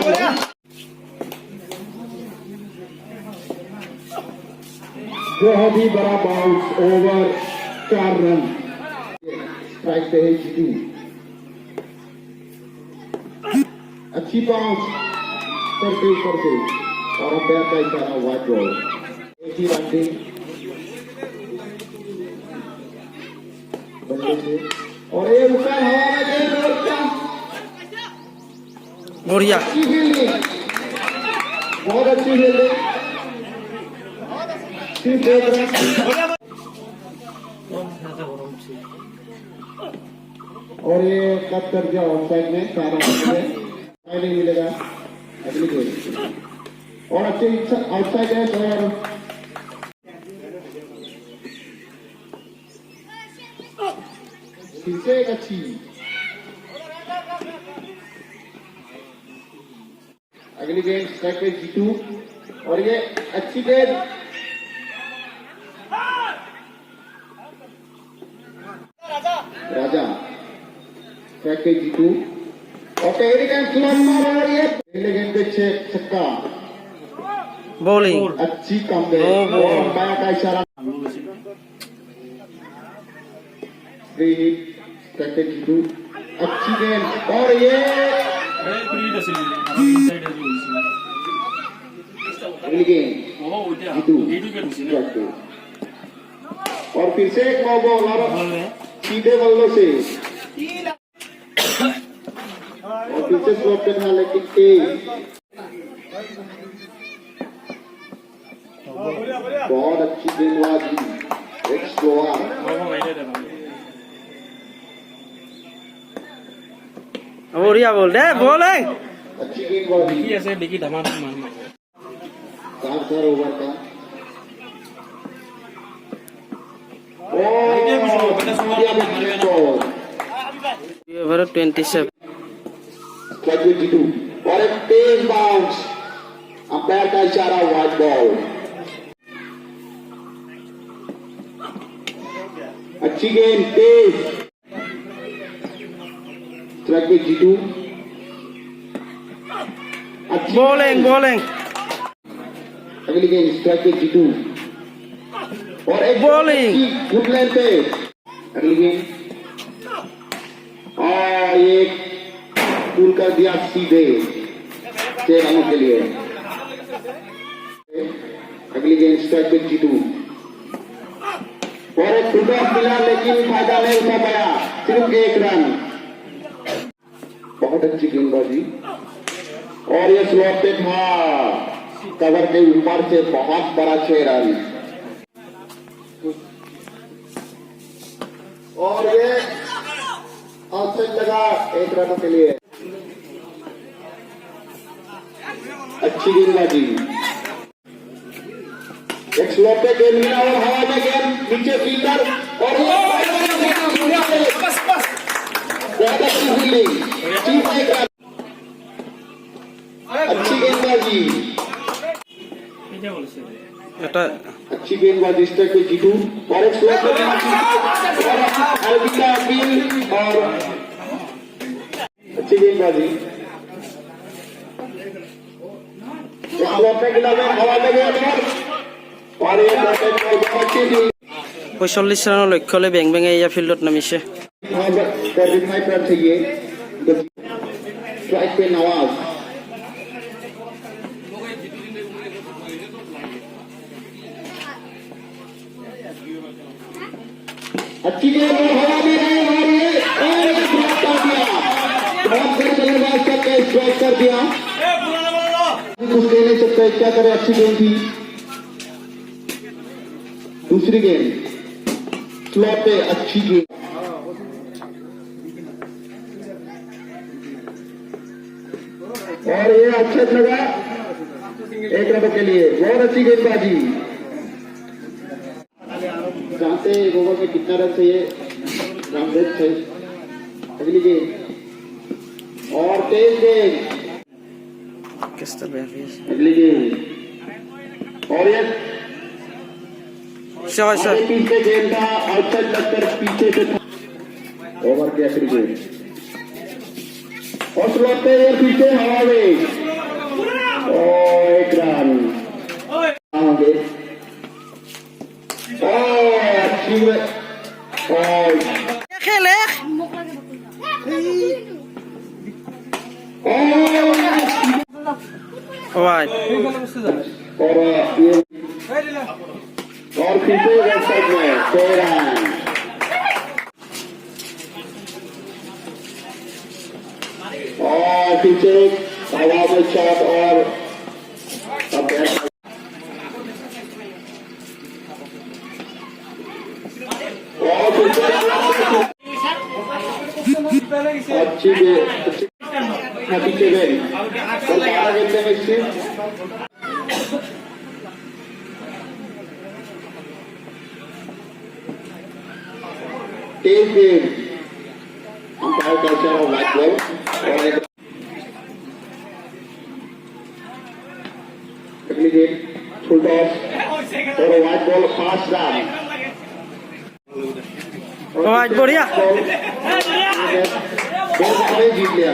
बहुत ही बड़ा bounce over 4 run strike पे है जीतू अच्छी बाउंस करके ऊपर से और अंपायर का इशारा वाइड बॉल एक ही रन बल्ले से और ये ऊपर हवा में गए बढ़िया अच्छी फील्डिंग बहुत अच्छी फील्डिंग और ये कट कर दिया ऑफसाइड में 4 रन नहीं मिलेगा अगली गेम और अच्छे आउटसाइड है और फिर से एक अच्छी अगली गेम स्ट्राइक पे जीतू और ये अच्छी गेंद राजा स्ट्राइक पे जीतू और पहली गेंद स्लोप मार रही है पहले गेंद पे 6 छक्का बॉलिंग अच्छी कम गई और अंपायर का इशारा स्ट्राइक पे जीतू अच्छी गेंद और ये अगली गेंद जीतू और फिर से एक नो बॉल और सीधे बल्लों से और फिर से स्लोप पे था लेकिन बहुत अच्छी गेंदबाजी एक स्लोअर बढ़िया बोल रहे बॉलिंग अच्छी गेंदबाजी ऐसे बिकी धमाधम मारना 4 ओवर का ओवर 27 जीतू और एक तेज बाउंस अंपायर का इशारा वाइड बॉल अच्छी गेंद तेज स्ट्राइक पे जीतू बॉलिंग बॉलिंग अगली गेंद स्ट्राइक पे जीतू और एक बॉलिंग गुड लाइन पे अगली गेंद और ये पुल कर दिया सीधे 6 रनों के लिए अगली गेंद स्ट्राइक पे जीतू और एक फुल टॉस मिला लेकिन फायदा नहीं उठा पाया सिर्फ 1 रन बहुत अच्छी गेंदबाजी और ये स्लोप पे था कवर के ऊपर से बहुत बड़ा 6 रन और ये आउटसाइड लगा 1 रन के लिए अच्छी गेंदबाजी एक स्लोप पे गेंद मिला और हवा में गेंद नीचे फील्डर और बहुत अच्छी फील्डिंग अच्छी गेंदबाजी अच्छी गेंदबाजी स्ट्राइक पे जीतू और एक स्लोप पे अपील और अच्छी गेंदबाजी स्लोप पे गिला हवा में गया और ये 45 রানৰ লক্ষ্য লৈ বেং বেঙে এয়া ফিল্ডত নামিছে चाहिए स्ट्राइक पे नवाज अच्छी गेंद हवा में गई और ड्रॉप कर दिया ड्रॉप कर बल्लेबाज का कैच ड्रॉप कर दिया कुछ कह नहीं सकते क्या करे अच्छी गेंद थी दूसरी गेंद स्लॉट पे अच्छी गेंद और ये अच्छा लगा 1 रन के लिए बहुत अच्छी गेंदबाजी जानते हैं ओवर में कितना रन चाहिए रामदेव से अगली गेंद और तेज गेंद अगली गेंद और ये पीछे गेंद था आउटसाइड लगकर पीछे से ओवर की आखिरी गेंद और स्लॉट पे पीछे हवा में एक रन आगे अच्छी খেলে ওয়াইড और पीछे लेफ्ट साइड में 6 रन और पीछे हवा में शॉट और अच्छी पीछे गए और आगे मिक्सिंग तेज गेम अंपायर कहते हैं व्हाइट बॉल अगली गेम फुल टॉस और व्हाइट बॉल 5 रन ওয়াইড বঢ়িয়া जीत लिया